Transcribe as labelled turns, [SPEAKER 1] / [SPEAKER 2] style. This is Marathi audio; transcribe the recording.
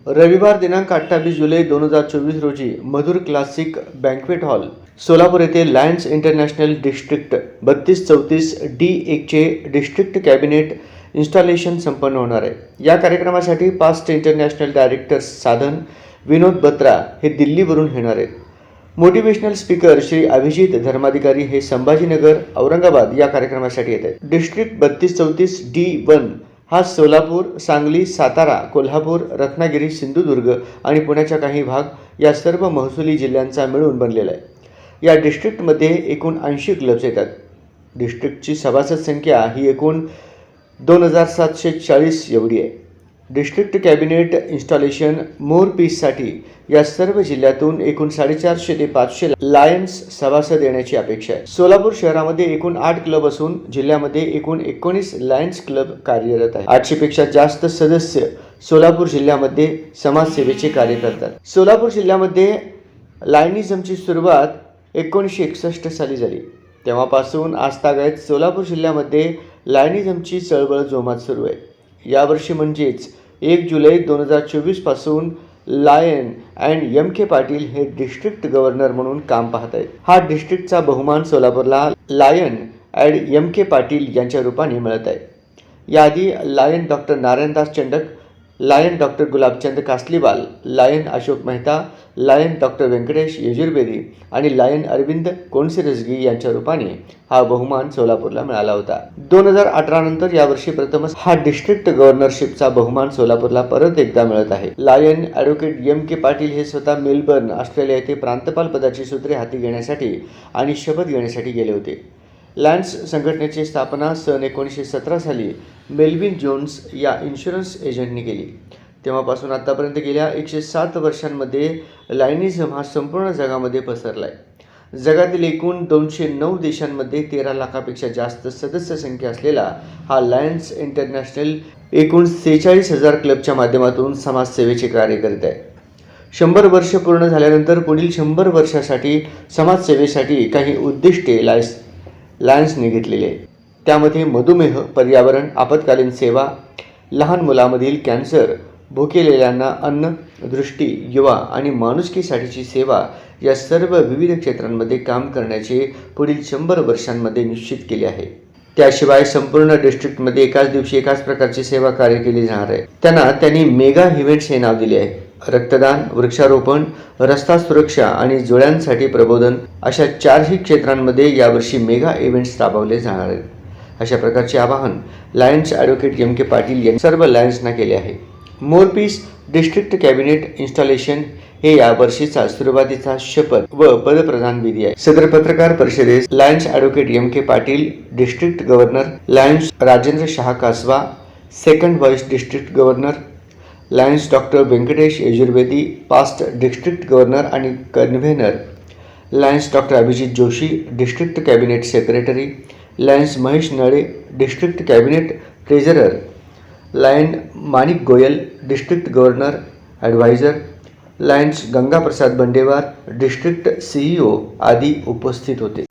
[SPEAKER 1] रविवार दिनांक 28 जुलै 2024 रोजी मधुर क्लासिक बँक्वेट हॉल सोलापूर येथे लायन्स इंटरनॅशनल डिस्ट्रिक्ट 3234 D1 चे डिस्ट्रिक्ट कॅबिनेट इन्स्टॉलेशन संपन्न होणार आहे। या कार्यक्रमासाठी पास्ट इंटरनॅशनल डायरेक्टर्स साधन विनोद बत्रा हे दिल्लीवरून येणार आहेत। मोटिवेशनल स्पीकर श्री अभिजित धर्माधिकारी हे संभाजीनगर औरंगाबाद या कार्यक्रमासाठी येत आहेत। डिस्ट्रिक्ट 3234 D1 हा सोलापूर, सांगली, सातारा, कोल्हापूर, रत्नागिरी, सिंधुदुर्ग आणि पुण्याच्या काही भाग या सर्व महसुली जिल्ह्यांचा मिळून बनलेला आहे। या डिस्ट्रिक्टमध्ये एकूण 80 क्लब्स येतात। डिस्ट्रिक्टची सभासद संख्या ही एकूण 2740 एवढी आहे। डिस्ट्रिक्ट कॅबिनेट इन्स्टॉलेशन मोर पीससाठी या सर्व जिल्ह्यातून एकूण 450 ते 500 लायन्स सभासद येण्याची अपेक्षा आहे। सोलापूर शहरामध्ये एकूण 8 क्लब असून जिल्ह्यामध्ये एकूण 19 लायन्स क्लब कार्यरत आहेत। 800 पेक्षा जास्त सदस्य सोलापूर जिल्ह्यामध्ये समाजसेवेचे कार्य करतात। सोलापूर जिल्ह्यामध्ये लायनिझमची सुरुवात 1961 साली झाली। तेव्हापासून आजतागायत सोलापूर जिल्ह्यामध्ये लायनिझमची चळवळ जोमात सुरू आहे। यावर्षी म्हणजेच 1 जुलै 2024 पासून लायन अँड M.K. पाटील हे डिस्ट्रिक्ट गव्हर्नर म्हणून काम पाहत आहेत। हा डिस्ट्रिक्टचा बहुमान सोलापूरला लायन अँड M.K. पाटील यांच्या रूपाने मिळत आहे। याआधी lion doctor Narayandas Chandak, lion doctor Gulabchand Kasliwal, lion Ashok Mehta, lion doctor Venkatesh Yejurbedi आणि लायन अरविंद कोणसिरसगी यांच्या रूपाने हा बहुमान सोलापूरला मिळाला होता। 2018 नंतर यावर्षी प्रथमच हा डिस्ट्रिक्ट गव्हर्नरशिपचा बहुमान सोलापूरला परत एकदा मिळत आहे। Lion advocate M.K. पाटील हे स्वतः मेलबर्न, ऑस्ट्रेलिया येथे प्रांतपाल पदाची सूत्रे हाती घेण्यासाठी आणि शपथ घेण्यासाठी गेले होते। लायन्स संघटनेची स्थापना सन 1917 साली मेलविन जोन्स या इन्शुरन्स एजंटने केली। तेव्हापासून आतापर्यंत गेल्या 107 वर्षांमध्ये लायनिझम हा संपूर्ण जगामध्ये पसरला आहे। जगातील एकूण 209 देशांमध्ये 13 लाखापेक्षा जास्त सदस्य संख्या असलेला हा लायन्स इंटरनॅशनल एकूण 46,000 क्लबच्या माध्यमातून समाजसेवेचे कार्य करत आहे। 100 वर्ष पूर्ण झाल्यानंतर पुढील 100 वर्षासाठी समाजसेवेसाठी काही उद्दिष्टे लायन्सने घेतलेली आहेत। त्यामध्ये मधुमेह, पर्यावरण, आपत्कालीन सेवा, लहान मुलांमधील कॅन्सर, भुकेलेल्यांना अन्न, दृष्टी, युवा आणि माणुसकीसाठीची सेवा या सर्व विविध क्षेत्रांमध्ये काम करण्याचे पुढील 100 वर्षांमध्ये निश्चित केले आहे। त्याशिवाय संपूर्ण डिस्ट्रिक्टमध्ये एकाच दिवशी एकाच प्रकारची सेवा कार्य केली जाणार आहे। त्यांनी मेगा इव्हेंट्स हे नाव दिले आहे। रक्तदान, वृक्षारोपण, रस्ता सुरक्षा आणि जुळ्यांसाठी प्रबोधन अशा 4ही क्षेत्रांमध्ये यावर्षी मेगा इव्हेंट्स राबवले जाणार आहेत। अशा प्रकारचे आवाहन लायन्स ॲडव्होकेट M.K. पाटील यांनी सर्व लायन्सना केले आहे। मोर पीस डिस्ट्रिक्ट कॅबिनेट इन्स्टॉलेशन हे यावर्षीचा सुरुवातीचा शपथ व पदप्रदान विधी आहे। सदर पत्रकार परिषदेस lions advocate M.K. Patil district governor, lions Rajendra Shah Kaswa second vice district governor, lions doctor Venkatesh Yejurbedi past district governor आणि convener, lions doctor Abhijit Joshi district cabinet secretary, lions Mahesh Nale district cabinet treasurer, lion Manik Goyal district governor adviser, lions Gangaprasad Bandewar district CEO आदी उपस्थित होते।